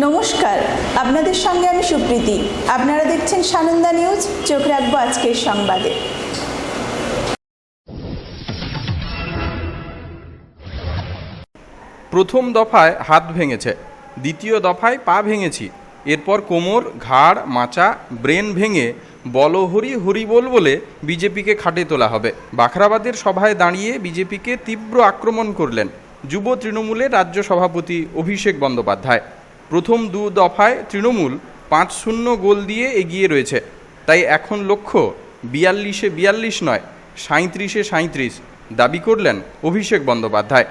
নমস্কার, আপনাদের সঙ্গে আমি সুপ্রীতি। আপনারা দেখছেন সানন্দা নিউজ। চোখ রাখবো আজকের সংবাদে। প্রথম দফায় হাত ভেঙেছে, দ্বিতীয় দফায় পা ভেঙেছি, এরপর কোমর, ঘাড়, মাচা, ব্রেন ভেঙে বলো হরি হরি বলে বিজেপিকে খাটে তোলা হবে। বাখরাবাদের সভায় দাঁড়িয়ে বিজেপিকে তীব্র আক্রমণ করলেন যুব তৃণমূলের রাজ্য সভাপতি অভিষেক বন্দ্যোপাধ্যায়। প্রথম দু দফায় তৃণমূল 5-0 গোল দিয়ে এগিয়ে রয়েছে, তাই এখন লক্ষ্য 42-এ 42 নয়, 37-এ 37 দাবি করলেন অভিষেক বন্দ্যোপাধ্যায়।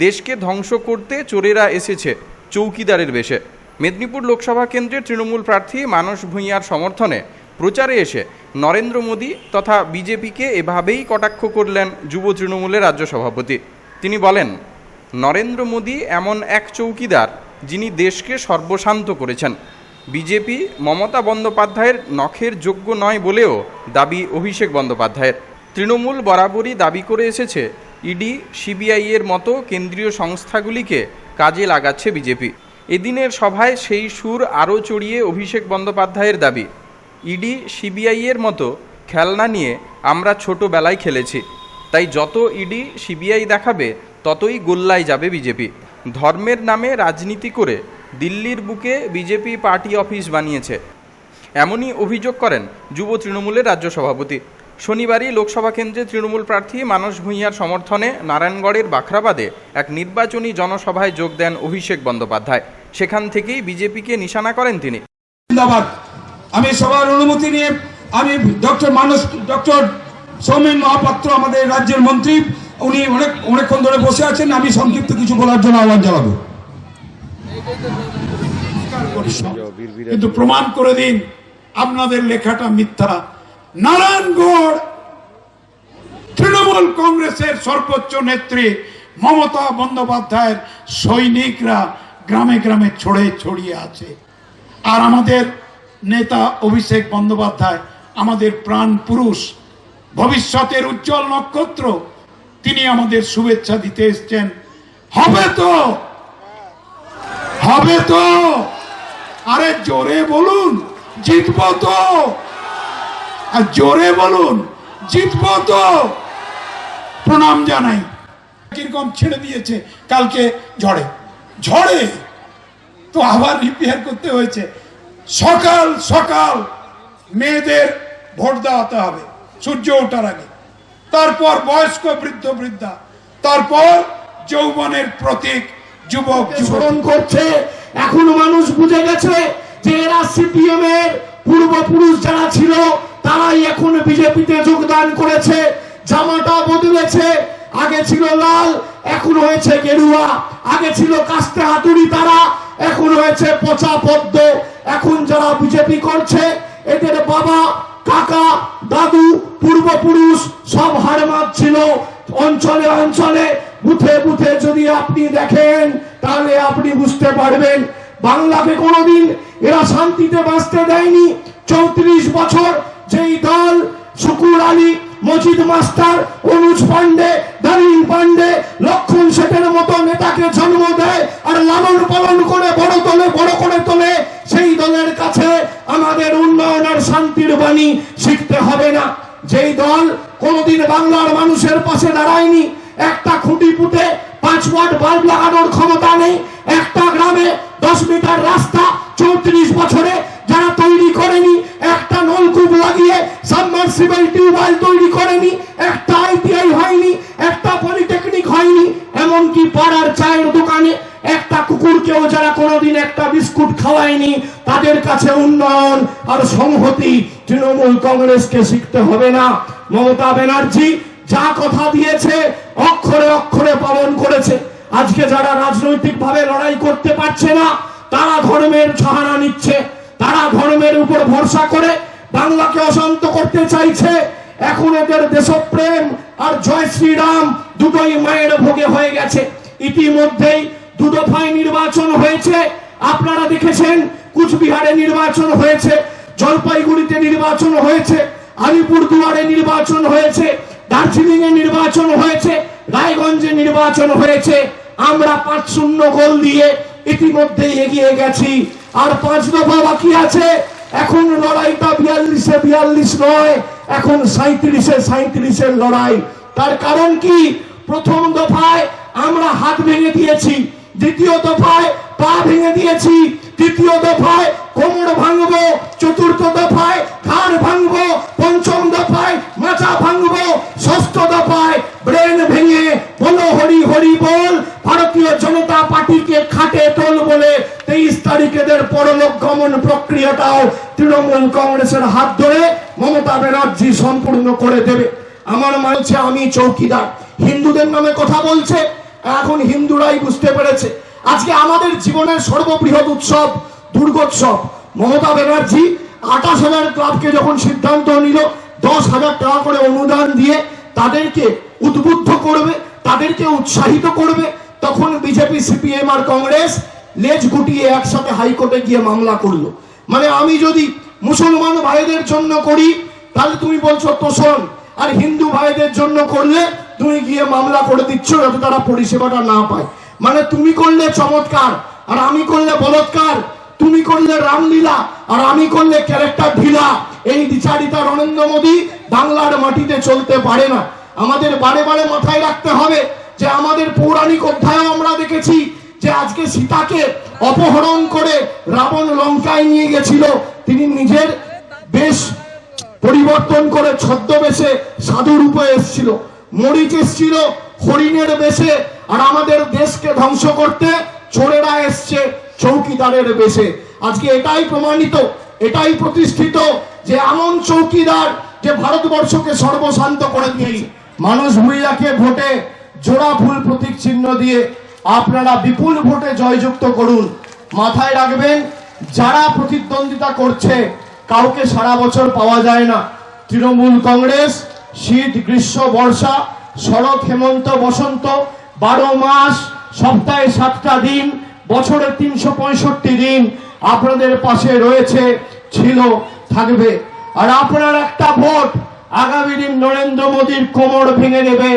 দেশকে ধ্বংস করতে চোরেরা এসেছে চৌকিদারের বেশে। মেদিনীপুর লোকসভা কেন্দ্রের তৃণমূল প্রার্থী মানস ভূঁইয়ার সমর্থনে প্রচারে এসে নরেন্দ্র মোদী তথা বিজেপিকে এভাবেই কটাক্ষ করলেন যুব তৃণমূলের রাজ্য সভাপতি। তিনি বলেন, নরেন্দ্র মোদী এমন এক চৌকিদার যিনি দেশকে সর্বশান্ত করেছেন। বিজেপি মমতা বন্দ্যোপাধ্যায়ের নখের যোগ্য নয় বলেও দাবি অভিষেক বন্দ্যোপাধ্যায়ের। তৃণমূল বরাবরই দাবি করে এসেছে ইডি, সিবিআই এর মতো কেন্দ্রীয় সংস্থাগুলিকে কাজে লাগাচ্ছে বিজেপি। এদিনের সভায় সেই সুর আরও চড়িয়ে অভিষেক বন্দ্যোপাধ্যায়ের দাবি, ইডি, সিবিআই এর মতো খেলনা নিয়ে আমরা ছোটোবেলায় খেলেছি, তাই যত ইডি, সিবিআই দেখাবে ততই গোল্লায় যাবে বিজেপি। ধর্মের নামে রাজনীতি করে দিল্লির বুকে বিজেপি পার্টি অফিস বানিয়েছে, এমনই অভিযোগ করেন যুব তৃণমূলের রাজ্য সভাপতি। শনিবারই লোকসভা কেন্দ্রে তৃণমূল প্রার্থী মানস ভূঁইয়ার সমর্থনে নারায়ণগড়ের বাখরাবাদে এক নির্বাচনী জনসভায় যোগ দেন অভিষেক বন্দ্যোপাধ্যায়। সেখান থেকেই বিজেপিকে নিশানা করেন তিনি। আমি সবার অনুমতি নিয়ে আমি ডক্টর সৌমেন মহাপাত্র, আমাদের রাজ্যের মন্ত্রী, উনি অনেকক্ষণ ধরে বসে আছেন, আমি সংক্ষিপ্ত কিছু বলার জন্য আহ্বান জানাবো। কিন্তু প্রমাণ করে দিন আপনাদের লেখাটা মিথ্যা। নারায়ণগড় তৃণমূল কংগ্রেসের সর্বোচ্চ নেত্রী মমতা বন্দ্যোপাধ্যায়ের সৈনিকরা গ্রামে গ্রামে ছড়িয়ে আছে, আর আমাদের নেতা অভিষেক বন্দ্যোপাধ্যায় আমাদের প্রাণ পুরুষ, ভবিষ্যতের উজ্জ্বল নক্ষত্র, তিনি আমাদের শুভেচ্ছা দিতে এসছেন। হবে তো আরে জোরে বলুন জিতবো তো, আর জোরে বলুন জিতবো তো। প্রণাম জানাই। কিরকম ছেড়ে দিয়েছে কালকে ঝড়ে তো আবার রিপেয়ার করতে হয়েছে। সকাল সকাল মেয়েদের ভোট দেওয়াতে হবে সূর্য ওঠার আগে, তারপর বয়স্ক বৃদ্ধা, তারপর যৌবনের প্রতীক যুবক স্মরণ করছে। এখন মানুষ বুঝে গেছে যে এরা সিপিএম এর পূর্বপুরুষ যারা ছিল তারাই এখন বিজেপিতে যোগদান করেছে। জামাটা বদলেছে, আগে ছিল লাল, এখন হয়েছে গেরুয়া। আগে ছিল কাস্তে হাতুড়ি, তারা এখন হয়েছে পচা পদ্ম। এখন যারা বিজেপি করছে এদের বাবা, কাকা, দাদু, পূর্বপুরুষ সব হার মারছিল। অঞ্চলে অঞ্চলে, বুথে বুথে যদি আপনি দেখেন তাহলে আপনি বুঝতে পারবেন বাংলাকে কোনোদিন এরা শান্তিতে বাঁচতে দেয়নি। 34 বছর যেই দল শুকুর আলী, মজিদ মাস্টার, অনুজ পান্ডে, দারিন পান্ডে, লক্ষণ শেঠের মতো নেতাকে জন্ম দেয় আর লালন পালন করে বড় করে তোলে, সেই দলের কাছে আমাদের উন্নয়ন আর শান্তির বাণী শিখতে হবে না। যেই দল কোনোদিন বাংলার মানুষের পাশে দাঁড়ায়নি, একটা খুঁটি পুঁতে 5 ওয়াট বাল্ব লাগানোর ক্ষমতা নেই, একটা গ্রামে 10 মিটার রাস্তা 34 বছরে যারা তৈরি করেনি, একটা নলকূপ লাগিয়ে সাবমার্সিবল টিউবওয়েল তৈরি করেনি, একটা আইটিআই হয়নি, একটা পলিটেকনিক হয়নি, এমনকি পাড়ার চায়ের দোকানে একটা কুকুরকেও যারা কোনোদিন একটা বিস্কুট খাওয়ায়নি, তাদের কাছে উন্নয়ন আর সংহতি তৃণমূল কংগ্রেসকে শিখতে হবে না। মমতা ব্যানার্জি যা কথা দিয়েছে অক্ষরে অক্ষরে পালন করেছে। আজকে যারা রাজনৈতিক ভাবে লড়াই করতে পারছে না তারা ধর্মের সাহারা নিচ্ছে, তারা ধর্মের উপর ভরসা করে বাংলাকে অশান্ত করতে চাইছে। এখন এদের দেশপ্রেম আর জয় শ্রীরাম দুটোই মায়ের ভোগে হয়ে গেছে। ইতিমধ্যেই 2 দফায় নির্বাচন হয়েছে, আপনারা দেখেছেন। কুচবিহারে নির্বাচন হয়েছে, জলপাইগুড়িতে নির্বাচন হয়েছে, আলিপুরদুয়ারে নির্বাচন হয়েছে, দার্জিলিং এ নির্বাচন হয়েছে, রায়গঞ্জে নির্বাচন হয়েছে। আমরা 5-0 গোল দিয়ে ইতিমধ্যেই এগিয়ে গেছি, আর 5 দফা বাকি আছে। এখন লড়াইটা 42-এ 42 নয়, এখন 37-এ 37-এর লড়াই। তার কারণ কি? প্রথম দফায় আমরা হাত ভেঙে দিয়েছি, দ্বিতীয় দফায় পা ভেঙে দিয়েছি, তৃতীয় দফায় কোমর ভাঙবো, চতুর্থ দফায় ঘাড় ভাঙবো, পঞ্চম দফায় মাথা ভাঙবো, ষষ্ঠ দফায় ব্রেন ভেঙে বলো হরি হরি বল, ভারতীয় জনতা পার্টিকে খাটে তোল বলে 23 তারিখের পরলোক গমন প্রক্রিয়াটাও তৃণমূল কংগ্রেসের হাত ধরে মমতা ব্যানার্জি সম্পূর্ণ করে দেবে। আমার মনে হচ্ছে আমি চৌকিদার, হিন্দুদের নামে কথা বলছে। এখন হিন্দুরাই বুঝতে পেরেছে আজকে আমাদের জীবনের সর্ববৃহৎ উৎসব দুর্গোৎসব। মমতা ব্যানার্জি 28,000 ক্লাবকে যখন সিদ্ধান্ত নিল 10,000 টাকা করে অনুদান দিয়ে তাদেরকে উদ্বুদ্ধ করবে, তাদেরকে উৎসাহিত করবে, তখন বিজেপি, সিপিএম আর কংগ্রেস লেজ গুটিয়ে একসাথে হাইকোর্টে গিয়ে মামলা করলো। মানে আমি যদি মুসলমান ভাইদের জন্য করি তাহলে তুমি বলছো তোষণ, আর হিন্দু ভাইদের জন্য করলে তুমি গিয়ে মামলা করে দিচ্ছ যাতে তারা পরিষেবাটা না পায়। মানে তুমি করলে চমৎকার আর আমি করলে বলৎকার, তুমি করলে রামলীলা আর আমি করলে ক্যারেক্টার ঢিলা। এই বিচারিতা নরেন্দ্র মোদী বাংলার মাটিতে চলতে পারে না। আমাদের বারে বারে মাথায় রাখতে হবে যে আমাদের পৌরাণিক অধ্যায়ে আমরা দেখেছি যে আজকে সীতাকে অপহরণ করে রাবণ লঙ্কায় নিয়ে গেছিল, তিনি নিজের বেশ পরিবর্তন করে ছদ্মবেশে সাধু রূপে এসেছিল, মরিচ এসেছিল হরিণের বেশে, আর আমাদের দেশকে ধ্বংস করতে চোরেরা এসছে চৌকিদারের বেশে। আজকে এটাই প্রমাণিত, এটাই প্রতিষ্ঠিত যে এমন চৌকিদার যে ভারতবর্ষকে সর্বশান্ত করে দিয়েছে। মানুষ ভূঁইয়াকে ভোটে জোড়া ফুল প্রতীক চিহ্ন দিয়ে আপনারা বিপুল ভোটে জয়যুক্ত করুন। মাথায় রাখবেন যারা প্রতিদ্বন্দ্বিতা করছে কাউকে সারা বছর পাওয়া যায় না। তৃণমূল কংগ্রেস শীত, গ্রীষ্ম, বর্ষা, শরৎ, হেমন্ত, বসন্ত 12 মাস, সপ্তাহে 7টা দিন, বছরে 365 দিন আপনাদের পাশে রয়েছে, ছিল, থাকবে। আর আপনার একটা ভোট আগামী দিন নরেন্দ্র মোদীর কোমর ভেঙে দেবে,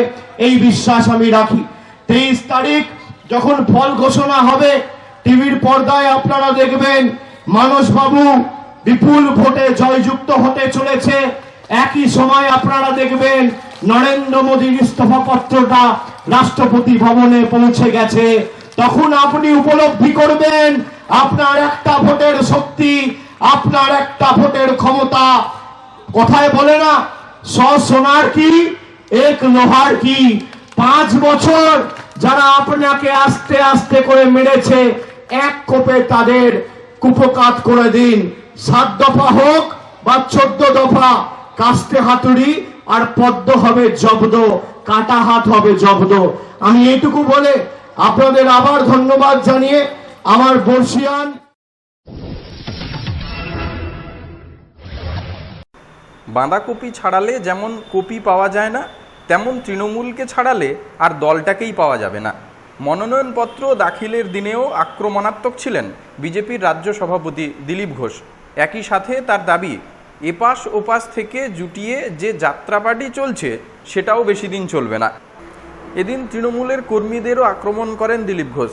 এই বিশ্বাস আমি রাখি। 23 তারিখ যখন ফল ঘোষণা হবে টিভির পর্দায় আপনারা দেখবেন মানসবাবু বিপুল ভোটে জয়যুক্ত হতে চলেছে। একই সময় আপনারা দেখবেন নরেন্দ্র মোদীর ইস্তফা পত্রটা রাষ্ট্রপতি ভবনে পৌঁছে গেছে। তখন আপনি উপলব্ধি করবেন আপনার একটা ভোটের শক্তি, আপনার একটা ভোটের ক্ষমতা। কথায় বলে না, 100 সোনার কি, 1 লোহার কি। 5 বছর যারা আপনাকে আস্তে আস্তে করে মেরেছে, এক কোপে তাদের কুপকাত করে দিন। 7 দফা হোক বা 14 দফা, কাস্তে হাতুড়ি আর পদ্ম হবে জব্দ, কাটা হাত হবে জব্দ। আমি এইটুকু বলে আপনাদের আবার ধন্যবাদ জানিয়ে আমার বর্ষিয়ান। বাঁধাকপি ছাড়ালে যেমন কপি পাওয়া যায় না, তেমন তৃণমূলকে ছাড়ালে আর দলটাকেই পাওয়া যাবে না। মনোনয়নপত্র দাখিলের দিনেও আক্রমণাত্মক ছিলেন বিজেপির রাজ্য সভাপতি দিলীপ ঘোষ। একই সাথে তার দাবি এপাশ ওপাশ থেকে জুটিয়ে যে যাত্রাপাটি চলছে সেটাও বেশি দিন চলবে না। এদিন তৃণমূলের কর্মীদেরও আক্রমণ করেন দিলীপ ঘোষ।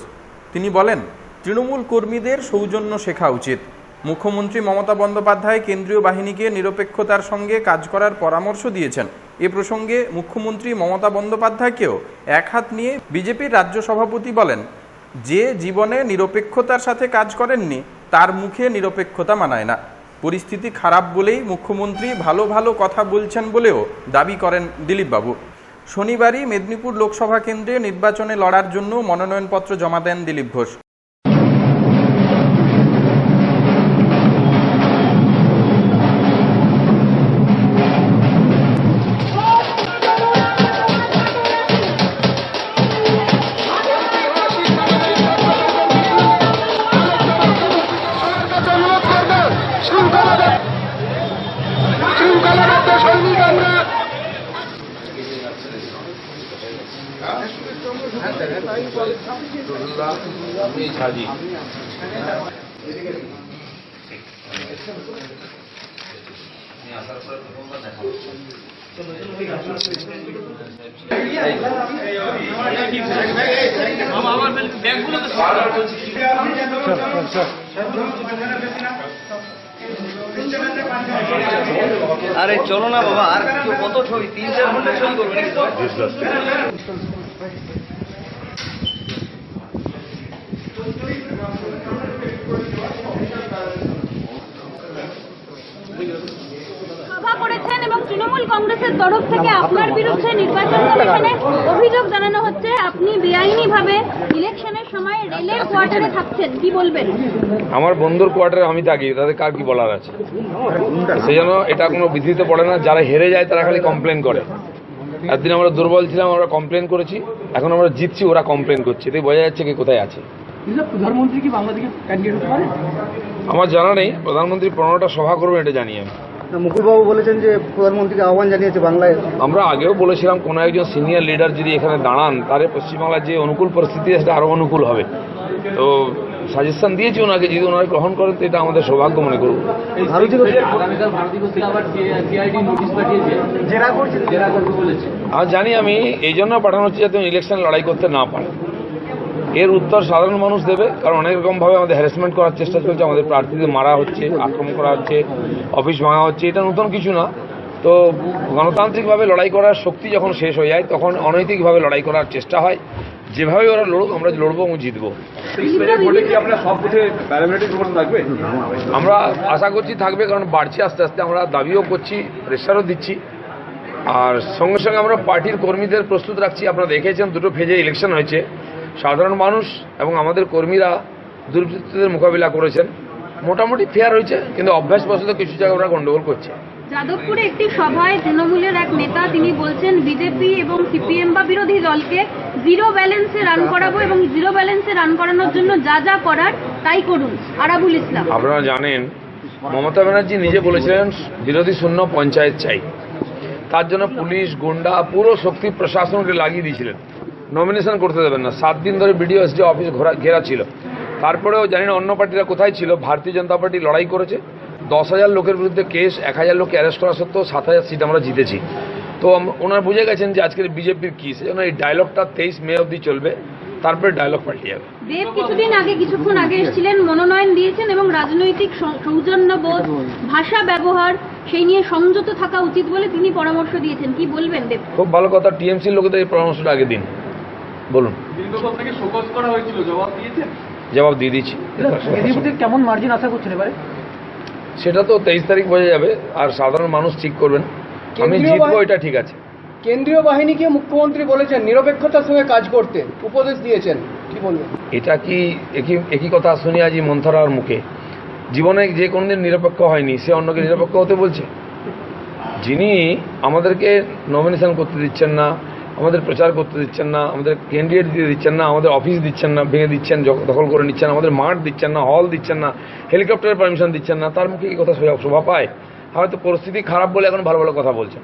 তিনি বলেন তৃণমূল কর্মীদের সৌজন্য শেখা উচিত। মুখ্যমন্ত্রী মমতা বন্দ্যোপাধ্যায় কেন্দ্রীয় বাহিনীকে নিরপেক্ষতার সঙ্গে কাজ করার পরামর্শ দিয়েছেন। এ প্রসঙ্গে মুখ্যমন্ত্রী মমতা বন্দ্যোপাধ্যায়কেও এক হাত নিয়ে বিজেপির রাজ্য সভাপতি বলেন, যে জীবনে নিরপেক্ষতার সাথে কাজ করেননি তার মুখে নিরপেক্ষতা মানায় না। পরিস্থিতি খারাপ বলেই মুখ্যমন্ত্রী ভালো ভালো কথা বলছেন বলেও দাবি করেন দিলীপবাবু। শনিবারই মেদিনীপুর লোকসভা কেন্দ্রে নির্বাচনে লড়ার জন্য মনোনয়নপত্র জমা দেন দিলীপ ঘোষ। আসার পরে প্রথমবার দেখা আরে চলো না বাবা, আর কত ছবি, 3-4 ঘন্টা ছবি করবে নাকি? সভা করেছেন এবং তৃণমূল কংগ্রেসের তরফ থেকে আপনার বিরুদ্ধে নির্বাচন কমিশনে অভিযোগ জানানো হচ্ছে আপনি বেআইনিভাবে ইলেকশনের সময় রেলের কোয়ার্টারে থাকছেন, কি বলবেন? আমার বন্ধুর কোয়ার্টারে আমি থাকি, তাদের কার কি বলার আছে? সেই জন্য এটা কোনো বিধিতে পড়ে না। যারা হেরে যায় তারা খালি কমপ্লেন করে। একদিন আমরা দুর্বল ছিলাম, আমরা কমপ্লেন করেছি, এখন আমরা জিতছি, ওরা কমপ্লেন করছে। এতে বোঝা যাচ্ছে কি কোথায় আছে। প্রধানমন্ত্রী কি বাংলাদেশে ক্যান্ডিডেট হতে পারে? আমার জানা নেই। প্রধানমন্ত্রী 15টা সভা করবেন এটা জানি আমি। মুকুলবাবু বলেছেন যে প্রধানমন্ত্রীকে আহ্বান জানিয়েছে বাংলায়। আমরা আগেও বলেছিলাম কোনো একজন সিনিয়র লিডার যদি এখানে দাঁড়ান তাহলে পশ্চিমবাংলার যে অনুকূল পরিস্থিতি সেটা আরও অনুকূল হবে। তো সাজেশন দিয়েছি ওনাকে, যদি ওনারা গ্রহণ করেন তো এটা আমাদের সৌভাগ্য মনে করব। আমি জানি, আমি এই জন্য পাঠানো হচ্ছে যাতে ইলেকশন লড়াই করতে না পারে। এর উত্তর সাধারণ মানুষ দেবে, কারণ অনেক রকমভাবে আমাদের হ্যারাসমেন্ট করার চেষ্টা চলছে, আমাদের প্রার্থীদের মারা হচ্ছে, আক্রমণ করা হচ্ছে, অফিস ভাঙা হচ্ছে। এটা নতুন কিছু না। তো গণতান্ত্রিকভাবে লড়াই করার শক্তি যখন শেষ হয়ে যায় তখন অনৈতিকভাবে লড়াই করার চেষ্টা হয়। যেভাবে ওরা লড়ুক আমরা লড়বো এবং জিতবো। আমরা আশা করছি থাকবে, কারণ বাড়ছে আস্তে আস্তে। আমরা দাবিও করছি, প্রেশারও দিচ্ছি, আর সঙ্গে সঙ্গে আমরা পার্টির কর্মীদের প্রস্তুত রাখছি। আপনারা দেখেছেন 2টো ফেজে ইলেকশন হয়েছে। সাধারণ মানুষ এবং আমাদের কর্মীরা দুর্বৃত্তদের মোকাবিলা করেছেন, মোটামুটি ফেয়ার হয়েছে, কিন্তু অভ্যাসবশত কিছু জায়গায় ওরা গন্ডগোল করছে। যাদবপুরে একটি সভায় তৃণমূলের এক নেতা তিনি বলছেন বিজেপি এবং সিপিএম বা বিরোধী দলকে জিরো ব্যালেন্সে রান করাবো এবং জিরো ব্যালেন্সে রান করানোর জন্য যা যা করার তাই করুন। আরাবুল ইসলাম, আপনারা জানেন মমতা ব্যানার্জি নিজে বলেছিলেন বিরোধী শূন্য পঞ্চায়েত চাই। তার জন্য পুলিশ, গুন্ডা, পুরো শক্তি প্রশাসনকে লাগিয়ে দিয়েছিলেন। নমিনেশন করতে দেবেন না। 7 দিন ধরে বিডিও এসডি অফিস ঘেরা ছিল। তারপরেও জানি না অন্য পার্টিরা কোথায় ছিল। ভারতীয় জনতা পার্টি লড়াই করেছে। 10,000 লোকের বিরুদ্ধে কেস, 1,000 লোককে অ্যারেস্ট করা সত্ত্বেও 7,000 সিট আমরা জিতেছি। তো ওনারা বুঝে গেছেন যে আজকের বিজেপির কি। সেজন্য এই ডায়লগটা 23 মে অবধি চলবে, তারপরে ডায়লগ পাল্টে যাবে। দেব কিছুক্ষণ আগে এসেছিলেন, মনোনয়ন দিয়েছেন এবং রাজনৈতিক সৌজন্যবোধ, ভাষা ব্যবহার সেই নিয়ে সংযত থাকা উচিত বলে তিনি পরামর্শ দিয়েছেন, কি বলবেন দেব? খুব ভালো কথা। টিএমসির লোকেদের এই পরামর্শটা আগে দিন। বলুন। জবাব দিয়ে দিচ্ছি। কেমন মার্জিন আশা করছেন এবারে? সেটা তো 23 তারিখ বোঝা যাবে, আর সাধারণ মানুষ ঠিক করবেন। আমি জিতবো, এটা ঠিক আছে। কেন্দ্রীয় বাহিনীকে মুখ্যমন্ত্রী বলেছেন নিরপেক্ষতার সঙ্গে কাজ করতে উপদেশ দিয়েছেন, কি বলবেন? এটা কি একই কথা শুনি আজ মন্থরার মুখে? জীবনে যে কোনোদিন নিরপেক্ষ হয়নি, সে অন্যকে নিরপেক্ষ হতে বলছে? যিনি আমাদেরকে নমিনেশন করতে দিচ্ছেন না, আমাদের প্রচার করতে দিচ্ছেন না, আমাদের ক্যান্ডিডেট দিয়ে দিচ্ছেন না, আমাদের অফিস দিচ্ছেন না, ভেঙে দিচ্ছেন, দখল করে নিচ্ছেন, আমাদের মাঠ দিচ্ছেন না, হল দিচ্ছেন না, হেলিকপ্টারের পারমিশন দিচ্ছেন না, তার মুখে এই কথা শোভা পায়? হয়তো পরিস্থিতি খারাপ বলে এখন ভালো ভালো কথা বলছেন।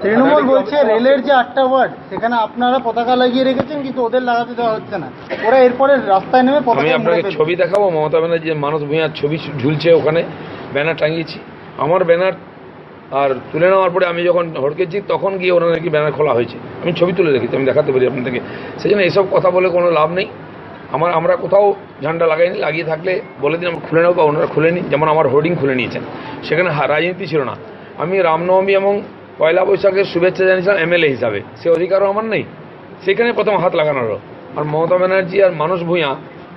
তৃণমূল বলছে রেলের যে 8টা ওয়ার্ড সেখানে আপনারা পতাকা লাগিয়ে রেখেছেন, কিন্তু ওদের লাগাতে দেওয়া হচ্ছে না। ওরা এরপরে রাস্তায় নেমে আমি আপনাকে ছবি দেখাবো। মমতা ব্যানার্জি, মানস ভূঁইয়ার ছবি ঝুলছে ওখানে, ব্যানার টাঙিয়েছি। আমার ব্যানার আর তুলে নেওয়ার পরে আমি যখন হড়কেছি তখন গিয়ে ওরা নাকি ব্যানার খোলা হয়েছে। আমি ছবি তুলে রেখেছি, আমি দেখাতে পারি আপনাদেরকে। সেই জন্য এইসব কথা বলে কোনো লাভ নেই। আমরা কোথাও ঝান্ডা লাগাইনি। লাগিয়ে থাকলে বলে দিন আমরা খুলে নেব, বা ওনারা খুলে নিই। যেমন আমার হোর্ডিং খুলে নিয়েছেন, সেখানে রাজনীতি ছিল না। আমি রামনবমী এবং পয়লা বৈশাখের শুভেচ্ছা জানিয়েছিলাম এমএলএ হিসাবে, সে অধিকারও আমার নেই। সেখানে প্রথম হাত লাগানোরও। আর মমতা ব্যানার্জি আর মানস ভূঁইয়া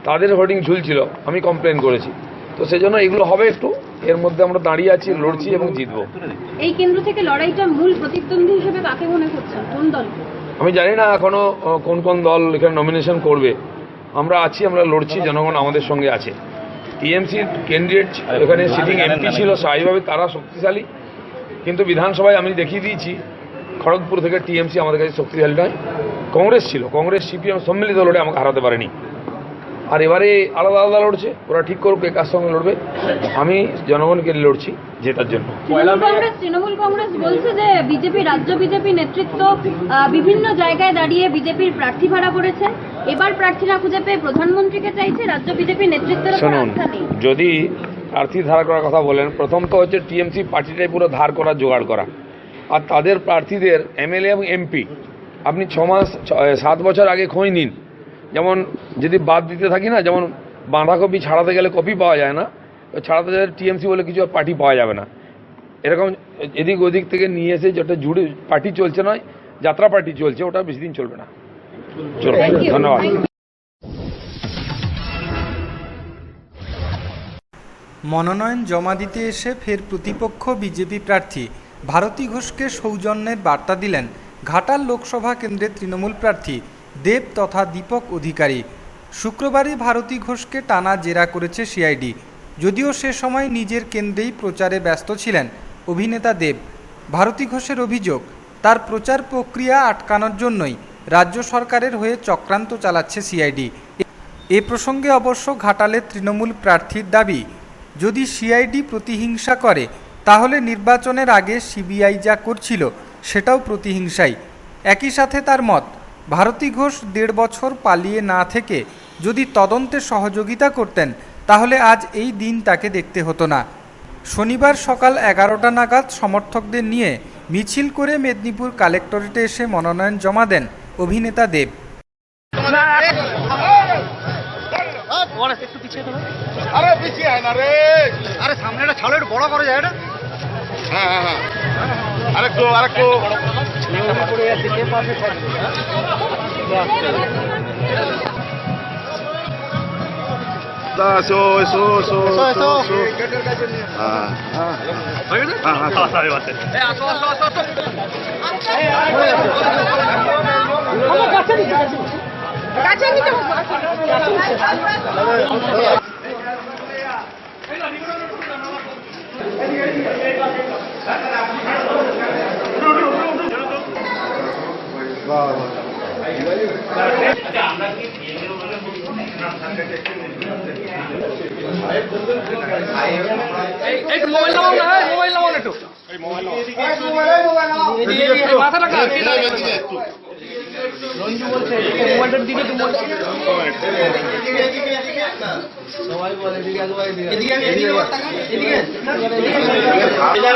তাদের হোর্ডিং ঝুলছিল, আমি কমপ্লেন করেছি। তো সেই জন্য এগুলো হবে একটু। এর মধ্যে আমরা দাঁড়িয়ে আছি, লড়ছি এবং জিতবো। এই কেন্দ্র থেকে লড়াইটা মূল প্রতিদ্বন্দ্বী হিসেবে কাকে মনে করছেন, কোন দল? আমি জানি না এখনো কোন কোন দল এখানে নমিনেশন করবে। আমরা আছি, আমরা লড়ছি, জনগণ আমাদের সঙ্গে আছে। টিএমসির ক্যান্ডিডেট এখানে সিটিং এমপি ছিল, স্বাভাবিকভাবে তারা শক্তিশালী। কিন্তু বিধানসভায় আমি দেখিয়ে দিয়েছি খড়গপুর থেকে টিএমসি আমাদের কাছে শক্তিশালী নয়। কংগ্রেস ছিল, কংগ্রেস সিপিএম সম্মিলিত লড়ে আমাকে হারাতে পারেনি। আর এবারে আলাদা আলাদা লড়ছে, ওরা ঠিক করুক কার সঙ্গে লড়বে। আমি জনগণকে লড়ছি জেতার জন্য। তৃণমূল কংগ্রেস বলছে যে বিজেপি, রাজ্য বিজেপি নেতৃত্ব বিভিন্ন জায়গায় দাঁড়িয়ে বিজেপির প্রার্থী ভাড়া করেছে। এবার প্রার্থী না খুঁজে পেয়ে প্রধানমন্ত্রীকে চাইছে, রাজ্য বিজেপি নেতৃত্বের উপর আস্থা নেই। যদি প্রার্থী ধার করার কথা বলেন, প্রথম তো হচ্ছে টিএমসি পার্টিটাই পুরো ধার করা, জোগাড় করা। আর তাদের প্রার্থীদের এমএলএ এবং এমপি আপনি 7 বছর আগে খোঁজ নিন। যেমন যদি বাদ দিতে থাকি না, যেমন বাঁধাকপি ছাড়াতে গেলে কপি পাওয়া যায় না, ছাড়াতে গেলে টিএমসি বলে কিছু পার্টি পাওয়া যাবে না। এরকম এদিক ওদিক থেকে নিয়ে এসে যেটা জুড়ে পার্টি চলছে নয়, যাত্রা পার্টি চলছে, ওটা বেশি দিন চলবে না। চলো, ধন্যবাদ। মনোনয়ন জমা দিতে এসে ফের প্রতিপক্ষ বিজেপি প্রার্থী ভারতী ঘোষকে সৌজন্যের বার্তা দিলেন ঘাটাল লোকসভা কেন্দ্রের তৃণমূল প্রার্থী দেব তথা দীপক অধিকারী। শুক্রবারই ভারতী ঘোষকে টানা জেরা করেছে সিআইডি। যদিও সে সময় নিজের কেন্দ্রেই প্রচারে ব্যস্ত ছিলেন অভিনেতা দেব। ভারতী ঘোষের অভিযোগ, তার প্রচার প্রক্রিয়া আটকানোর জন্যই রাজ্য সরকারের হয়ে চক্রান্ত চালাচ্ছে সিআইডি। এ প্রসঙ্গে অবশ্য ঘাটালের তৃণমূল প্রার্থীর দাবি, যদি সিআইডি প্রতিহিংসা করে তাহলে নির্বাচনের আগে সিবিআই যা করছিল সেটাও প্রতিহিংসাই। একই সাথে তার মত, ভারতী ঘোষ 1.5 বছর পালিয়ে না থেকে যদি তদন্তে সহযোগিতা করতেন তাহলে আজ এই দিন তাকে দেখতে হতো না। শনিবার সকাল 11টা নাগাদ সমর্থকদের নিয়ে মিছিল করে মেদিনীপুর কালেক্টরেটে এসে মনোনয়ন জমা দেন অভিনেতা দেব।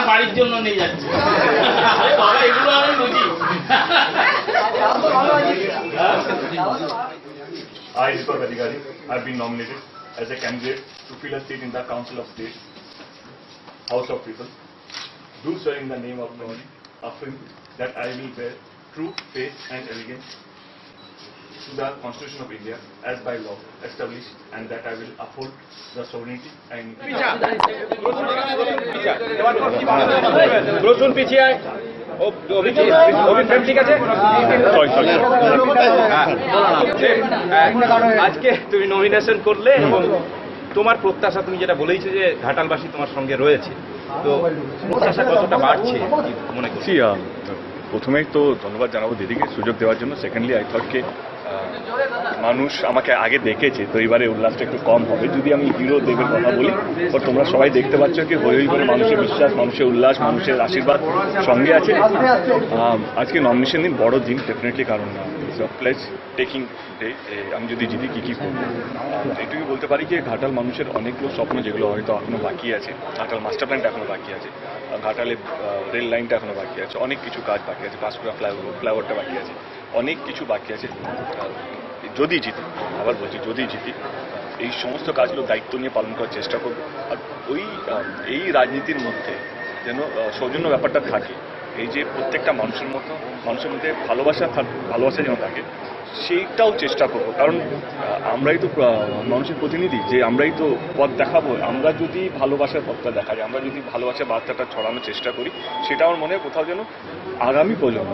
বাড়ির জন্য নিয়ে যাচ্ছে এগুলো আমি বুঝি। I, Deepak Adhikari, have been nominated as a candidate to fill a seat in the Council of State, House of People. Do swear in the name of God, affirm that I will bear true faith and allegiance to the Constitution of India as by law established, and that I will uphold the sovereignty and আজকে তুমি nomination করলে এবং তোমার প্রত্যাশা, তুমি যেটা বলেইছো যে ঘাটালবাসী তোমার সঙ্গে রয়েছে, তো প্রত্যাশা কতটা বাড়ছে মনে করছি? প্রথমেই তো ধন্যবাদ জানাবো দিদিকে সুযোগ দেওয়ার জন্য। সেকেন্ডলি আই থট কে মানুষ আমাকে আগে দেখেছে, তো এবারে উল্লাসটা একটু কম হবে যদি আমি হিরো দেবের কথা বলি। তো তোমরা সবাই দেখতে পাচ্ছ কি হই হই করে মানুষের বিশ্বাস, মানুষের উল্লাস, মানুষের আশীর্বাদ সঙ্গে আছে। আজকে নমিনেশন দিন, বড় দিন ডেফিনেটলি, কারণ প্লেস টেকিং ডে। আমি যদি জিতি কী কী করবো এটুকু বলতে পারি যে ঘাটাল মানুষের অনেকগুলো স্বপ্ন যেগুলো হয়তো এখনও বাকি আছে। ঘাটাল মাস্টার প্ল্যানটা এখনও বাকি আছে, ঘাটালে রেল লাইনটা এখনও বাকি আছে, অনেক কিছু কাজ বাকি আছে, পাঁশকুড়া ফ্লাইওভারটা বাকি আছে, অনেক কিছু বাকি আছে। যদি জিতি, আবার বলছি যদি জিতি, এই সমস্ত কাজগুলো দায়িত্ব নিয়ে পালন করার চেষ্টা করবো। আর এই রাজনীতির মধ্যে যেন সৌজন্য ব্যাপারটা থাকে, এই যে প্রত্যেকটা মানুষের মধ্যে ভালোবাসা যেন থাকে, সেইটাও চেষ্টা করবো। কারণ আমরাই তো মানুষের প্রতিনিধি, যে আমরাই তো পথ দেখাবো। আমরা যদি ভালোবাসার পথটা দেখাই, আমরা যদি ভালোবাসার বার্তাটা ছড়ানোর চেষ্টা করি, সেটা আমার মনে হয় কোথাও যেন আগামী প্রজন্ম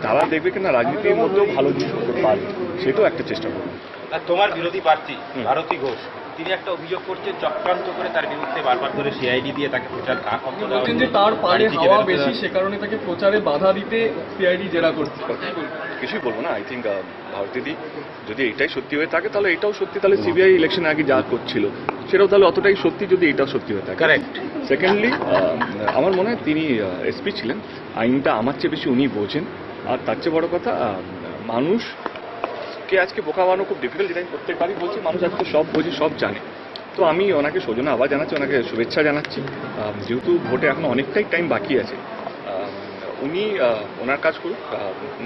তারা দেখবে কিনা রাজনীতির মধ্যেও ভালো জিনিস করতে পারবে, সেটাও একটা চেষ্টা করবো। তোমার বিরোধী প্রার্থী ভারতী ঘোষ, তিনি একটা অভিযোগ করছেন চক্রান্ত করে তার বিরুদ্ধে বারবার করে সিআইডি দিয়ে তাকে প্রচার না করতে দেওয়া হচ্ছে, যে তার পারে হাওয়া বেশি, সে কারণে তাকে প্রচারে বাধা দিতে সিআইডি জেরা করছে। কিছুই বলবো না। আই থিঙ্ক ভারতীদি যদি এটাই সত্যি হয়ে থাকে তাহলে এটাও সত্যি, তাহলে সিবিআই ইলেকশন আগে যা করছিল সেটাও তাহলে অতটাই সত্যি যদি এটাও সত্যি হয়ে থাকে। কারেক্ট। সেকেন্ডলি আমার মনে হয় তিনি এসপি ছিলেন, আইনটা আমার চেয়ে বেশি উনি বোঝেন। আর তার চেয়ে বড় কথা, মানুষকে আজকে বোকা বানানো খুব ডিফিকাল্ট, যেটা আমি প্রত্যেকবারই বলছি। মানুষ আজকে সব বোঝে, সব জানে। তো আমি ওনাকে সৌজন্য আবার জানাচ্ছি, ওনাকে শুভেচ্ছা জানাচ্ছি। যেহেতু ভোটে এখন অনেকটাই টাইম বাকি আছে, উনি ওনার কাজ করুক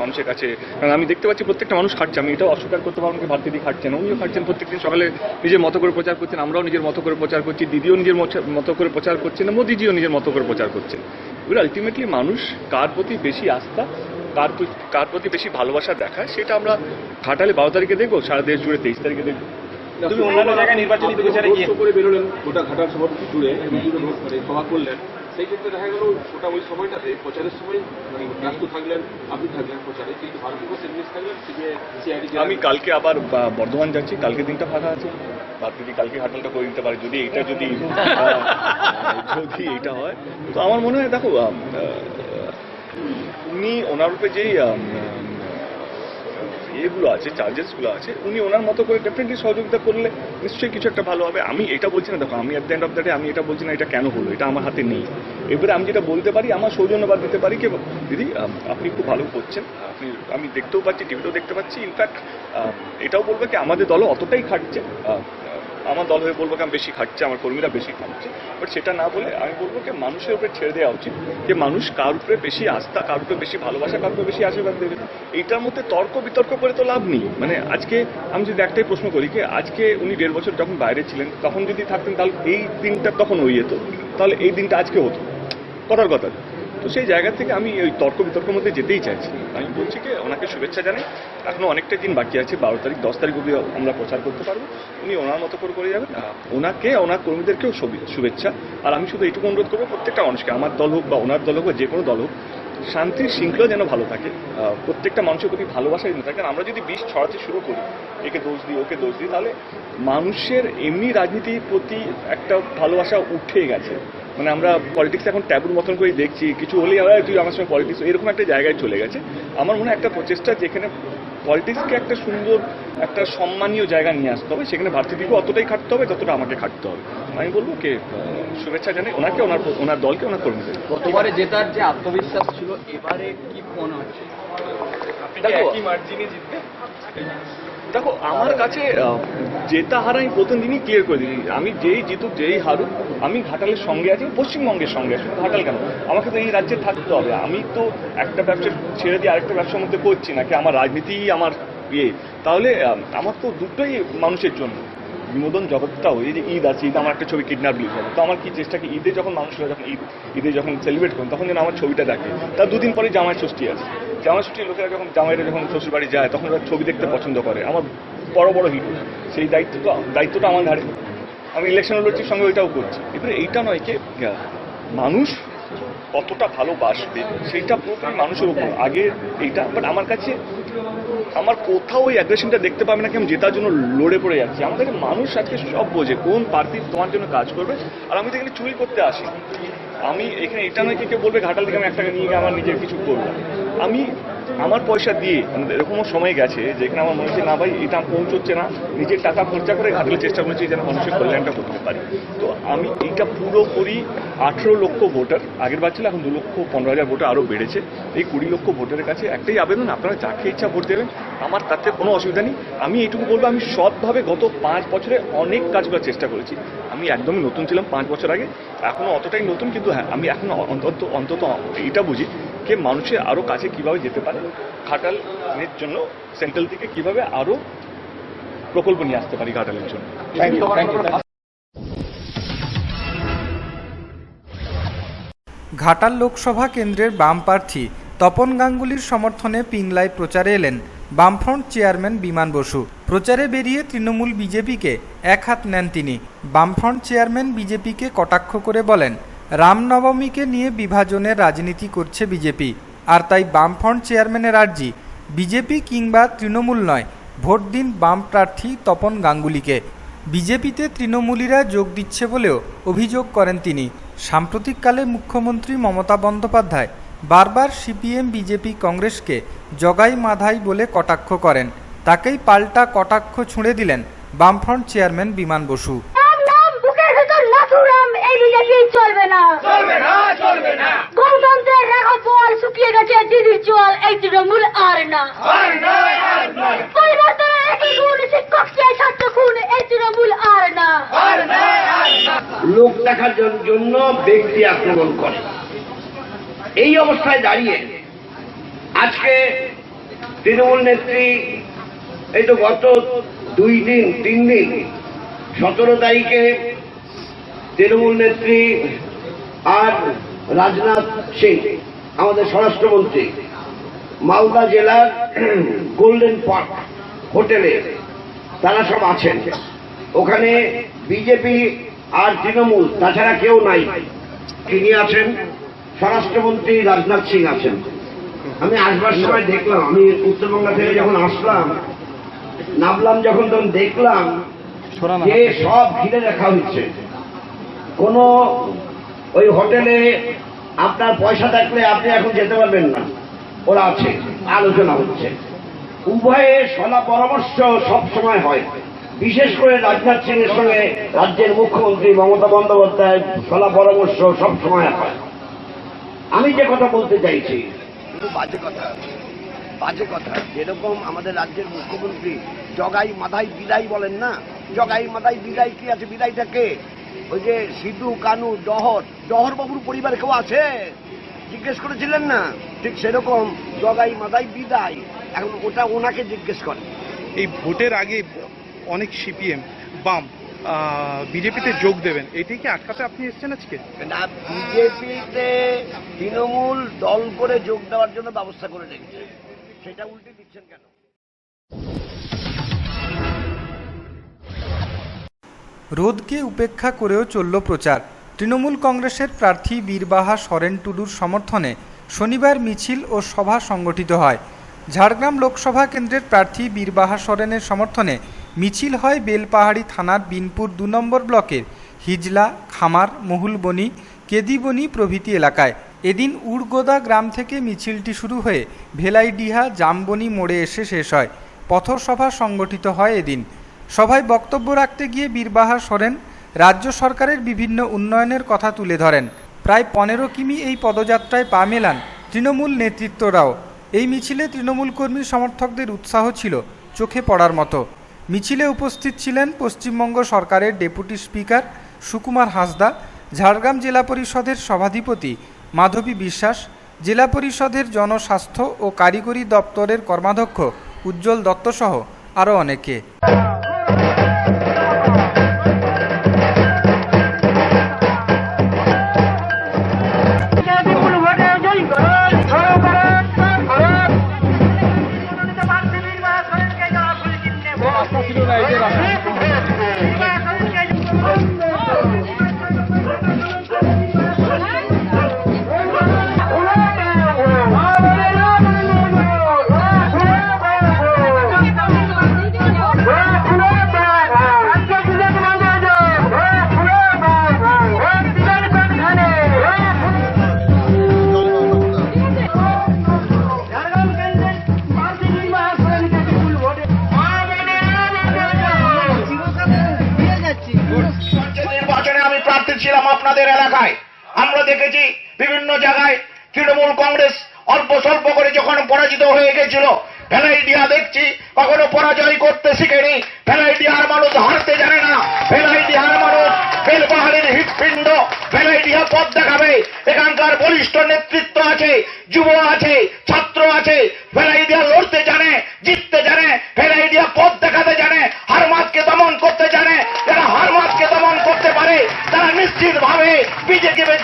মানুষের কাছে, কারণ আমি দেখতে পাচ্ছি প্রত্যেকটা মানুষ খাটছে, আমি এটাও অস্বীকার করতে পারবো না ভারতীদি খাটছেন, উনিও খাটছেন, প্রত্যেকদিন সকালে নিজের মতো করে প্রচার করছেন, আমরাও নিজের মতো করে প্রচার করছি, দিদিও নিজের মতো করে প্রচার করছেন, মোদিজিও নিজের মতো করে প্রচার করছেন। এবার আলটিমেটলি মানুষ কার প্রতি বেশি আস্থা, কার প্রতি বেশি ভালোবাসা দেখায় সেটা আমরা ঘাটালে 12 তারিখে দেখবো, সারা দেশ জুড়ে 23 তারিখে দেখবো। তুমি অন্যান্য জায়গায় নির্বাচনী প্রচারে গিয়ে করে বেরোলেন, গোটা ঘাটাল শহর জুড়ে সভা করলেন, সেই ক্ষেত্রে দেখা গেল ওটা ওই সময়টাতে প্রচারের সময় মানে ব্যস্ত থাকলেন, আপনি থাকলেন প্রচারে, কিন্তু ভারতীয় সেমিনিস থাকলেন সিআইডি। আমি কালকে আবার বর্ধমান যাচ্ছি, কালকে দিনটা ফাঁকা আছে, ভারতীদি কালকে ঘাটালটা করে দিতে পারে যদি এইটা হয়। তো আমার মনে হয় দেখো উনি ওনার উপরে যেই এগুলো আছে, চার্জেসগুলো আছে, উনি ওনার মতো করে ডেফিনেটলি সহযোগিতা করলে নিশ্চয়ই কিছু একটা ভালো হবে। আমি এটা বলছি না, দেখো আমি at the end of the day আমি এটা বলছি না এটা কেন হলো, এটা আমার হাতে নেই। এবারে আমি যেটা বলতে পারি, আমার সৌজন্যবাদ দিতে পারি কি দিদি আপনি খুব ভালো করছেন, আমি দেখতেও পাচ্ছি, টিভিতেও দেখতে পাচ্ছি, ইনফ্যাক্ট এটাও বলবো কি আমাদের দলও অতটাই খাটছে, আমার দল হয়ে বলবো কি আমি বেশি খাটছে, আমার কর্মীরা বেশি খাটছে, বাট সেটা না বলে আমি বলবো কি মানুষের উপরে ছেড়ে দেওয়া উচিত, যে মানুষ কার উপরে বেশি আস্থা, কার উপরে বেশি ভালোবাসা, কার উপরে বেশি আশীর্বাদ দেবে। এইটার মধ্যে তর্ক বিতর্ক করে তো লাভ নেই। মানে আজকে আমি যদি একটাই প্রশ্ন করি কি আজকে উনি 1.5 বছর যখন বাইরে ছিলেন তখন যদি থাকতেন তাহলে এই দিনটা তখন হয়ে যেত, তাহলে এই দিনটা আজকে হতো, কথার কথা। তো সেই জায়গা থেকে আমি ওই তর্ক বিতর্কের মধ্যে যেতেই চাইছি। আমি বলছি কি ওনাকে শুভেচ্ছা জানাই, এখনো অনেকটা দিন বাকি আছে, 12 তারিখ 10 তারিখ অবধি আমরা প্রচার করতে পারবো, উনি ওনার মতো করে যাবেন, ওনাকে ওনার কর্মীদেরকেও শুভেচ্ছা। আর আমি শুধু এইটুকু অনুরোধ করবো প্রত্যেকটা মানুষকে, আমার দল হোক বা ওনার দল হোক বা যে কোনো দল হোক, শান্তির শৃঙ্খলা যেন ভালো থাকে, প্রত্যেকটা মানুষের প্রতি ভালোবাসা যেন থাকে। আমরা যদি বিষ ছড়াতে শুরু করি, একে দোষ দিই ওকে দোষ দিই, তাহলে মানুষের এমনি রাজনীতির প্রতি একটা ভালোবাসা উঠে গেছে। মানে আমরা পলিটিক্স এখন ট্যাবুর মতন করে দেখছি, কিছু হলেই আমরা তুই আমার সঙ্গে পলিটিক্স, এরকম একটা জায়গায় চলে গেছে। আমার মনে হয় একটা প্রচেষ্টা যেখানে পলিটিক্সকে একটা সুন্দর একটা সম্মানীয় জায়গা নিয়ে আসতে হবে, সেখানে ভারতীয়কে অতটাই খাটতে হবে যতটা আমাকে খাটতে হবে। আমি বলবো কে শুভেচ্ছা জানাই ওনাকে, ওনার দলকে, ওনার কর্মীদের। গতবারে জেতার যে আত্মবিশ্বাস ছিল, এবারে কি মনে হচ্ছে কি মার্জিনে জিতবে? দেখো আমার কাছে জেতা হারা আমি প্রথম দিনই ক্লিয়ার করে দিই, আমি যেই জিতুক যেই হারুক আমি ঘাটালের সঙ্গে আছি, পশ্চিমবঙ্গের সঙ্গে আছি, ঘাটাল কেন, আমাকে তো এই রাজ্যে থাকতে হবে। আমি তো একটা ব্যবসা ছেড়ে দিয়ে আরেকটা ব্যবসার মধ্যে করছি নাকি আমার রাজনীতি আমার তাহলে আমার তো দুটোই মানুষের জন্য। বিনোদন জগৎটাও এই যে ঈদ আছে, ঈদ আমার একটা ছবি কিডন্যাপ রিলিজ হবে, তো আমার কি চেষ্টা কি ঈদে যখন মানুষরা যখন ঈদে যখন সেলিব্রেট করেন তখন যেন আমার ছবিটা দেখে। তার 2 দিন পরে জামাই ষষ্ঠী আছে, জামাই ষষ্ঠী লোকেরা যখন জামাইরা যখন শ্বশুর বাড়ি যায় তখন ওরা ছবি দেখতে পছন্দ করে, আমার বড় বড় হিরো, সেই দায়িত্বটা আমার ঘাড়ে, আমি ইলেকশন লড়ছির সঙ্গে ওইটাও করছি। এবারে এইটা নয় কি মানুষ কতটা ভালোবাসবে সেইটা পুরোপুরি মানুষের উপর আগে এইটা, বাট আমার কাছে আমার কোথাও ওই অ্যাগ্রেশনটা দেখতে পাবে না কি আমি জেতার জন্য লড়ে পড়ে যাচ্ছি। আমাদের মানুষ আজকে সব বোঝে কোন প্রার্থী তোমার জন্য কাজ করবে, আর আমি তো এখানে চুরি করতে আসি। আমি এখানে এটা নয় কি কেউ বলবে ঘাটাল থেকে আমি 1 টাকা নিয়ে গিয়ে আমার নিজের কিছু করবো, আমি আমার পয়সা দিয়ে, এরকমও সময় গেছে যেখানে আমার মনে হচ্ছে না ভাই এটা পৌঁছচ্ছে না, নিজের টাকা খরচা করে ঘাটালের চেষ্টা করছি যেন মানুষের কল্যাণটা করতে পারি। তো আমি এইটা পুরোপুরি 18 লক্ষ ভোটার, আগের বার ছিল, এখন 2,15,000 ভোটার আরও বেড়েছে, এই 20 লক্ষ ভোটারের কাছে একটাই আবেদন, আপনারা যাকে ইচ্ছা ভোট দেবেন, আমার তাতে কোনো অসুবিধা নেই। আমি এইটুকু বলবো আমি সৎভাবে গত 5 বছরে অনেক কাজ করার চেষ্টা করেছি। আমি একদমই নতুন ছিলাম 5 বছর আগে, এখনও অতটাই নতুন, কিন্তু হ্যাঁ আমি এখনও অন্তত এইটা বুঝি যে মানুষের আরও কাছে কীভাবে যেতে পারে, ঘাটালের জন্য সেন্ট্রাল থেকে কীভাবে আরও প্রকল্প নিয়ে আসতে পারি ঘাটালের জন্য। Thank you. ঘাটাল লোকসভা কেন্দ্রের বাম প্রার্থী তপন গাঙ্গুলির সমর্থনে পিংলায় প্রচারে এলেন বামফ্রন্ট চেয়ারম্যান বিমান বসু। প্রচারে বেরিয়ে তৃণমূল বিজেপিকে এক হাত নেন তিনি। বামফ্রন্ট চেয়ারম্যান বিজেপিকে কটাক্ষ করে বলেন, রামনবমীকে নিয়ে বিভাজনের রাজনীতি করছে বিজেপি, আর তাই বামফ্রন্ট চেয়ারম্যানের আর্জি বিজেপি কিংবা তৃণমূল নয়, ভোট দিন বাম প্রার্থী তপন গাঙ্গুলিকে। বিজেপিতে তৃণমূলীরা যোগ দিচ্ছে বলেও অভিযোগ করেন তিনি। সাম্প্রতিককালে মুখ্যমন্ত্রী মমতা বন্দ্যোপাধ্যায় বারবার সিপিএম বিজেপি কংগ্রেসকে জগাই মাধাই বলে কটাক্ষ করেন, তাকেই পাল্টা কটাক্ষ ছুঁড়ে দিলেন বামফ্রন্ট চেয়ারম্যান বিমান বসু। চলবে না, গণতন্ত্রের রেখা বল শুকিয়ে গেছে, দিদির জল এই তৃণমূল আর না, পরিবর্তনের একই গুণ, শিক্ষক ছাত্র খুন এই তৃণমূল আর না। লোক দেখার জন্য ব্যক্তি আক্রমণ করে, এই অবস্থায় দাঁড়িয়ে আজকে তৃণমূল নেত্রী এই তো গত 3 দিন 17 তারিখে তৃণমূল নেত্রী আর রাজনাথ সিং আমাদের স্বরাষ্ট্রমন্ত্রী মালদা জেলার গোল্ডেন পার্ক হোটেলে তারা সব আছেন। ওখানে বিজেপি আর তৃণমূল তাছাড়া কেউ নাই। তিনি আছেন, স্বরাষ্ট্রমন্ত্রী রাজনাথ সিং আছেন। আমি আসবার সময় দেখলাম, আমি উত্তরবঙ্গ থেকে যখন আসলাম নামলাম যখন তখন দেখলাম যে সব ঘিরে রাখা হচ্ছে। কোন ওই হোটেলে আপনার পয়সা থাকলে আপনি এখন যেতে পারবেন না, ওরা আছে, আলোচনা হচ্ছে। উভয়ে সলা পরামর্শ সব সময় হয়, বিশেষ করে রাজনাথ সিং এর সঙ্গে রাজ্যের মুখ্যমন্ত্রী মমতা বন্দ্যোপাধ্যায় সলা পরামর্শ সব সময় হয়। আমি যে কথা বলতে চাইছি বাজে কথা, যেরকম আমাদের রাজ্যের মুখ্যমন্ত্রী জগাই মাধাই বিদায় বলেন না, জগাই মাধাই বিদায় কি আছে? বিদায়টা কে? ওই যে সিধু কানু জহর বাবুর পরিবার কেউ আছে? জিজ্ঞেস করেছিলেন না? ঠিক সেরকম জগাই মাধাই বিদায়, এখন ওটা ওনাকে জিজ্ঞেস করে। এই ভোটের আগে অনেক সিপিএম বাম বিজেপিতে যোগ দেবেন, এটাই কি আটকাতে আপনি এসেছেন আজকে? না, বিজেপিতে তৃণমূল দল করে যোগ দেওয়ার জন্য ব্যবস্থা করে রেখেছে, সেটা উল্টে দিচ্ছেন কেন? রোদকে উপেক্ষা করেও চলল প্রচার। তৃণমূল কংগ্রেসের প্রার্থী বীরবাহা সরেন টুডুর সমর্থনে শনিবার মিছিল ও সভা সংগঠিত হয়। ঝাড়গ্রাম লোকসভা কেন্দ্রের প্রার্থী বীরবাহা সরেনের সমর্থনে মিছিল হয় বেলপাহাড়ি থানার বিনপুর 2 নম্বর ব্লকের হিজলা, খামার, মহুলবনি, কেদিবনি প্রভৃতি এলাকায়। এদিন উড়গোদা গ্রাম থেকে মিছিলটি শুরু হয়ে ভেলাইডিহা জামবনি মোড়ে এসে শেষ হয়। পথসভা সংগঠিত হয় এদিন। সভায় বক্তব্য রাখতে গিয়ে বীরবাহা সরেন রাজ্য সরকারের বিভিন্ন উন্নয়নের কথা তুলে ধরেন। প্রায় 15 কিমি এই পদযাত্রায় পা মেলান তৃণমূল নেতৃত্বরাও। এই মিছিলে তৃণমূল কর্মী সমর্থকদের উৎসাহ ছিল চোখে পড়ার মতো। মিছিলে উপস্থিত ছিলেন পশ্চিমবঙ্গ সরকারের ডেপুটি স্পিকার সুকুমার হাঁসদা, ঝাড়গ্রাম জেলা পরিষদের সভাধিপতি মাধবী বিশ্বাস, জেলা পরিষদের জনস্বাস্থ্য ও কারিগরি দপ্তরের কর্মাধ্যক্ষ উজ্জ্বল দত্ত সহ আরও অনেকে। ছিলাম আপনাদের এলাকায়, আমরা দেখেছি বিভিন্ন জায়গায় তৃণমূল কংগ্রেস অল্প স্বল্প করে যখন পরাজিত হয়ে গেছিল, ভেলাইডিয়া দেখছি কখনো পরাজয় করতে শিখেনি। ভেলাইডিয়ার মানুষ হারতে জানে না, ভেলাইডিয়ার মানুষ বেলপাহাড়ির হৃৎপিণ্ড, ভেলাইডিয়া পথ দেখাবে। এখানকার বলিষ্ঠ নেতৃত্ব আছে, যুব আছে, ছাত্র আছে। ভেলাইডিয়া লড়তে জানে, জিততে জানে, ভেলাইডিয়া পথ দেখাতে জানে, হারমাতকে দমন করতে জানে। যারা হারমাতকে দমন করতে পারে তারা নিশ্চিত ভাবে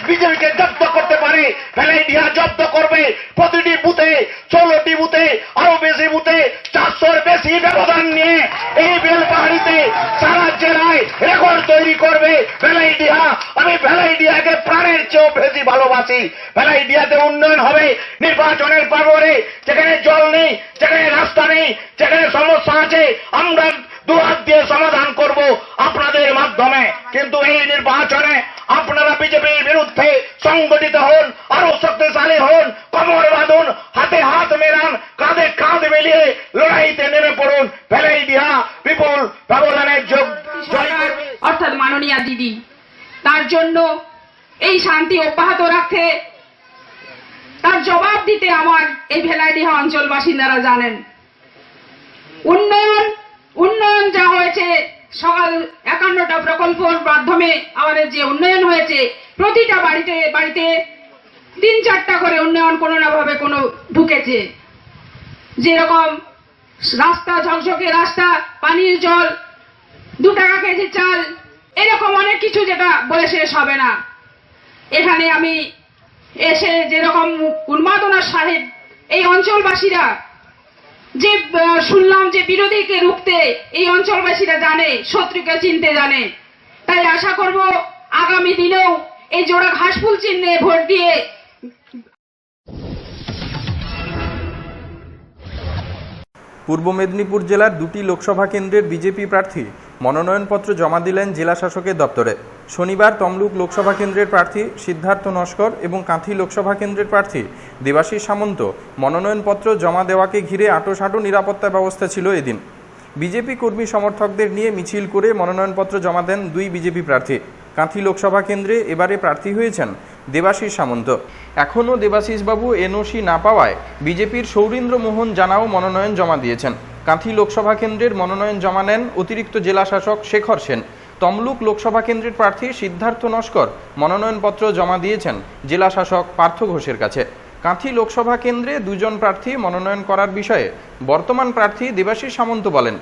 বিজেপিকে জব্দ করতে পারে। ভেলাইডিয়া জব্দ করবে প্রতিটি বুথে, 16টি বুথে, আরো বেশি বুথে 400-র বেশি ব্যবধান নিয়ে এই বেলপাহাড়িতে সারা জেলায় রেকর্ড তৈরি করবে ভেলাইডিয়া। আমি ভেলাইডিয়াকে প্রাণের চেয়েও বেশি ভালোবাসি। ভেলাইডিয়াতে উন্নয়ন হবে নির্বাচনের পরে। যেখানে জল নেই, যেখানে রাস্তা নেই, যেখানে সমস্যা আছে, আমরা দুহাত দিয়ে সমাধান করব আপনাদের মাধ্যমে। কিন্তু এই নির্বাচনে আপনারা বিজেপির বিরুদ্ধে সংগঠিত হন, আরো শক্তিশালী হন, কোমর বাঁধুন, হাতে হাত মেলান, কাঁধে কাঁধ মিলিয়ে লড়াইতে নেমে পড়ুন। ভেলাইডিয়া বিপুল ব্যবধানের যোগ অর্থাৎ মাননীয়া দিদি, তার জন্য এই শান্তি অব্যাহত রাখতে, তার জবাব দিতে আমার এই ভেলাইডিহা অঞ্চল বাসিন্দারা জানেন। উন্নয়ন যা হয়েছে, সকাল 51টা প্রকল্পের মাধ্যমে আমাদের যে উন্নয়ন হয়েছে, প্রতিটা বাড়িতে 3-4টা করে উন্নয়ন কোনো না ভাবে কোনো ঢুকেছে, যেরকম রাস্তা, ঝকঝকে রাস্তা, পানীয় জল, 2 টাকা কেজি চাল, এরকম অনেক কিছু যেটা বলে শেষ হবে না। এখানে আমি এসে যেরকম উন্মাদনার সাহেব এই অঞ্চলবাসীরা যে শুনলাম যে বিরোধীকে রুখতে এই অঞ্চলবাসীরা জানে, শত্রুকে চিনতে জানে, তাই আশা করব আগামী দিনেও এই জোড়া ঘাসফুল চিহ্নে ভোট দিয়ে পূর্ব মেদিনীপুর জেলার 2টি লোকসভা কেন্দ্রের বিজেপি প্রার্থী মনোনয়নপত্র জমা দিলেন জেলা শাসকের দপ্তরে। শনিবার তমলুক লোকসভা কেন্দ্রের প্রার্থী সিদ্ধার্থ নস্কর এবং কাঁথি লোকসভা কেন্দ্রের প্রার্থী দেবাশিস সামন্ত মনোনয়নপত্র জমা দেওয়াকে ঘিরে আঁটোসাঁটো নিরাপত্তা ব্যবস্থা ছিল এদিন। বিজেপি কর্মী সমর্থকদের নিয়ে মিছিল করে মনোনয়নপত্র জমা দেন 2 বিজেপি প্রার্থী। কাঁথি লোকসভা কেন্দ্রে এবারে প্রার্থী হয়েছেন দেবাশিস সামন্ত। এখনও দেবাশিসবাবু এনওসি না পাওয়ায় বিজেপির সৌরীন্দ্র মোহন জানাও মনোনয়ন জমা দিয়েছেন। কাঁথি লোকসভা কেন্দ্রের মনোনয়ন জমা নেন অতিরিক্ত জেলা শাসক শেখর সেন। তমলুক লোকসভা কেন্দ্রের প্রার্থী সিদ্ধার্থ নস্কর মনোনয়নপত্র জমা দিয়েছেন জেলা শাসক পার্থ ঘোষের কাছে। কাঁথি লোকসভা কেন্দ্রে 2 জন প্রার্থী মনোনয়ন করার বিষয়ে বর্তমান প্রার্থী দেবাশিস সামন্ত বলেন,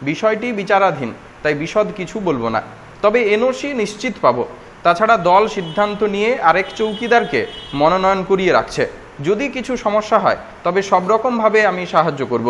বিষয়টি বিচারাধীন, তাই বিশদ কিছু বলবো না, তবে এনওসি নিশ্চিত পাবো। তাছাড়া দল সিদ্ধান্ত নিয়ে আরেক চৌকিদারকে মনোনয়ন করিয়ে রাখছে। যদি কিছু সমস্যা হয় তবে সব রকমভাবে আমি সাহায্য করব।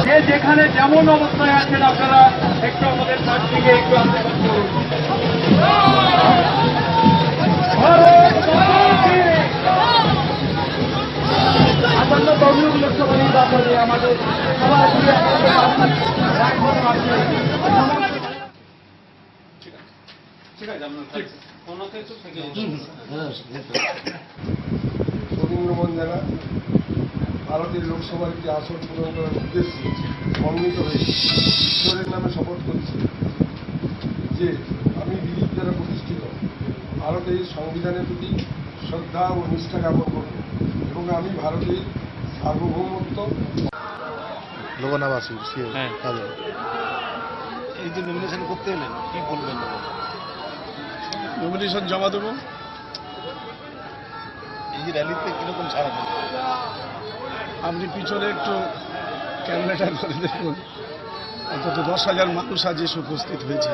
যে যেখানে যেমন অবস্থায় আছেন আপনারা একটু আমাদের কাছ থেকে একটু আশীর্বাদ করুন। আসন্ন তমলুক লোকসভা নির্বাচনে আমাদের সবার সৌরীন্দ্রমোহন জানা ভারতের লোকসভার একটি আসন পূরণ করার উদ্দেশ্যে সমন্বিত হয়ে ঈশ্বরের নামে শপথ করছি যে আমি বিধির দ্বারা প্রতিষ্ঠিত ভারতের সংবিধানের প্রতি শ্রদ্ধা ও নিষ্ঠা জ্ঞাপন করব এবং আমি ভারতের সার্বভৌমত্ব লোকনাবাসী এই যে নমিনেশন করতে এলেন কি বলবেন? নমিনেশন জমা দেবো। এই যে র্যালিতে কিরকম সারা দেন? আপনি পিছনে একটু ক্যামেরাটা করে দেখুন, অন্তত 10,000 মানুষ আজ এসে উপস্থিত হয়েছে,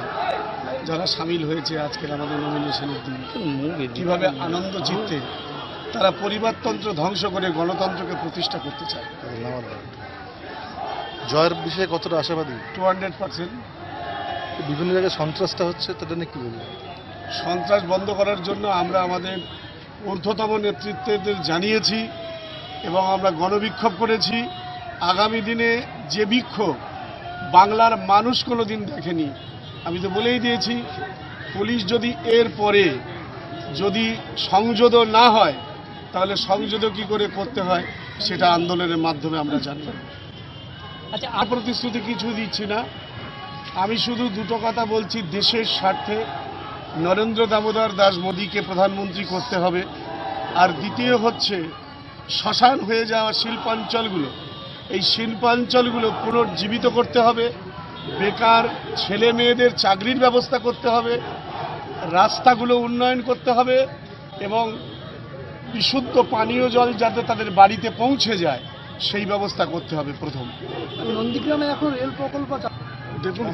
যারা সামিল হয়েছে আজকের আমাদের নমিনেশনের দিন। কীভাবে আনন্দ চিত্তে তারা পরিবারতন্ত্র ধ্বংস করে গণতন্ত্রকে প্রতিষ্ঠা করতে চায়। জয়ের বিষয়ে কতটা আশাবাদী? 200%। বিভিন্ন জায়গায় সন্ত্রাসটা হচ্ছে, তাদের নিয়ে কী বলবেন? সন্ত্রাস বন্ধ করার জন্য আমরা আমাদের ঊর্ধ্বতম নেতৃত্বদের জানিয়েছি এবং আমরা গণবিক্ষোভ করেছি। আগামী দিনে যে বিক্ষোভ বাংলার মানুষ কোনো দিন দেখেনি, আমি তো বলেই দিয়েছি, পুলিশ যদি এর পরে যদি সংযোজন না হয় তাহলে সংযোগ কী করে করতে হয় সেটা আন্দোলনের মাধ্যমে আমরা জানি। আচ্ছা, আর প্রতিশ্রুতি কিছু দিচ্ছি না, আমি শুধু 2টো কথা বলছি। দেশের স্বার্থে নরেন্দ্র দামোদর দাস মোদীকে প্রধানমন্ত্রী করতে হবে। আর দ্বিতীয় হচ্ছে শ্মশান হয়ে যাওয়া শিল্পাঞ্চলগুলো, এই শিল্পাঞ্চলগুলো পুনর্জীবিত করতে হবে, বেকার ছেলে মেয়েদের চাকরির ব্যবস্থা করতে হবে, রাস্তাগুলো উন্নয়ন করতে হবে এবং বিশুদ্ধ পানীয় জল যাতে তাদের বাড়িতে পৌঁছে যায় সেই ব্যবস্থা করতে হবে। প্রথম নন্দীগ্রামে এখন রেল প্রকল্প দেখুন,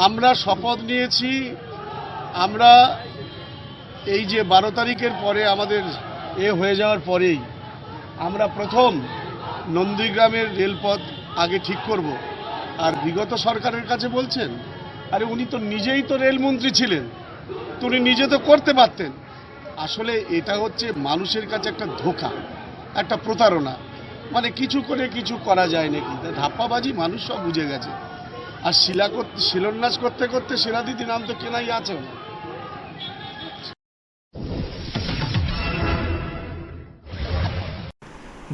আমরা শপথ নিয়েছি, আমরা এই যে 12 তারিখের পরে আমাদের হয়ে যাওয়ার পরেই আমরা প্রথম নন্দীগ্রামের রেলপথ আগে ঠিক করব। আর বিগত সরকারের কাছে বলছেন, আরে উনি তো নিজেই তো রেলমন্ত্রী ছিলেন, তো উনি নিজে তো করতে পারতেন। আসলে এটা হচ্ছে মানুষের কাছে একটা ধোঁকা, একটা প্রতারণা, মানে কিছু করে কিছু করা যায় নাকি, ধাপ্পাবাজি মানুষ সব বুঝে গেছে। আর শিলান্যাস করতে করতে শিলাদিদি নাম তো কেনাই আছে।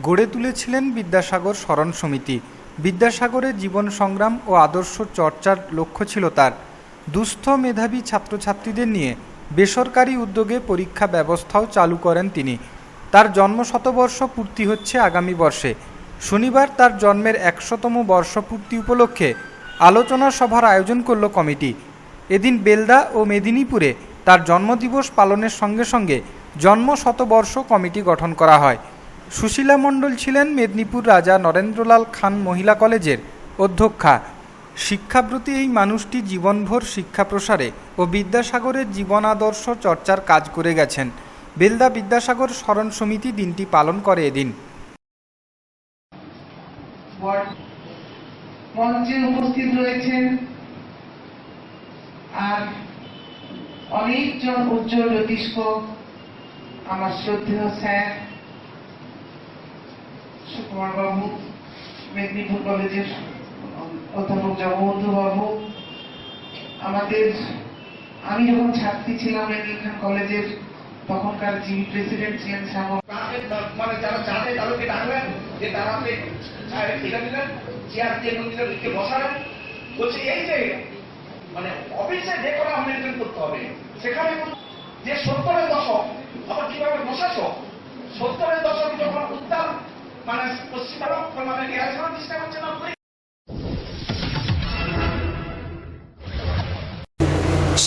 গড়ে তুলেছিলেন বিদ্যাসাগর স্মরণ সমিতি। বিদ্যাসাগরের জীবন সংগ্রাম ও আদর্শ চর্চার লক্ষ্য ছিল তার। দুস্থ মেধাবী ছাত্রছাত্রীদের নিয়ে বেসরকারি উদ্যোগে পরীক্ষা ব্যবস্থাও চালু করেন তিনি। তার জন্ম শতবর্ষ পূর্তি হচ্ছে আগামী বর্ষে। শনিবার তার জন্মের 100তম বর্ষপূর্তি উপলক্ষে আলোচনা সভার আয়োজন করল কমিটি। এদিন বেলদা ও মেদিনীপুরে তার জন্মদিবস পালনের সঙ্গে সঙ্গে জন্ম শতবর্ষ কমিটি গঠন করা হয়। সুশীলা মণ্ডল ছিলেন মেদিনীপুর রাজা নরেন্দ্রলাল খান মহিলা কলেজের অধ্যক্ষা। শিক্ষাব্রতী এই মানুষটি জীবনভর শিক্ষা প্রসারে ও বিদ্যাসাগরের জীবনাদর্শ চর্চার কাজ করে গেছেন। বেলদা বিদ্যাসাগর স্মরণ সমিতি দিনটি পালন করে এদিন। মঞ্চে উপস্থিত রয়েছেন আর অনেকজন উজ্জ্বল জ্যোতিষ্ক, আমার শ্রদ্ধেয় স্যার সুকুমার বাবু, মেদিনীপুর কলেজের অধ্যাপক জগবন্ধু বাবু, আমাদের আমি যখন ছাত্রী ছিলাম মেদিনীপুর কলেজের তখনকার যিনি প্রেসিডেন্ট ছিলেন মানে যারা জানে তাদেরকে ডাকলেন যে তারা এটা দিলেন, চেয়ার দিয়ে মন্দিরে বসালেন, বলছে এই যে মানে অফিসে যে কোনো মেনটেন করতে হবে, সেখানে যে 70-এর দশক আবার কিভাবে বসাছো, 70-এর দশক যখন উত্তাল মানে পশ্চিমবঙ্গ মানে রিয়াজমান চেষ্টা করছেন আপনি।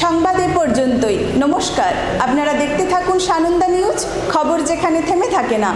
সংবাদ এ পর্যন্তই। নমস্কার। আপনারা দেখতে থাকুন সানন্দা নিউজ, খবর যেখানে থেমে থাকে না।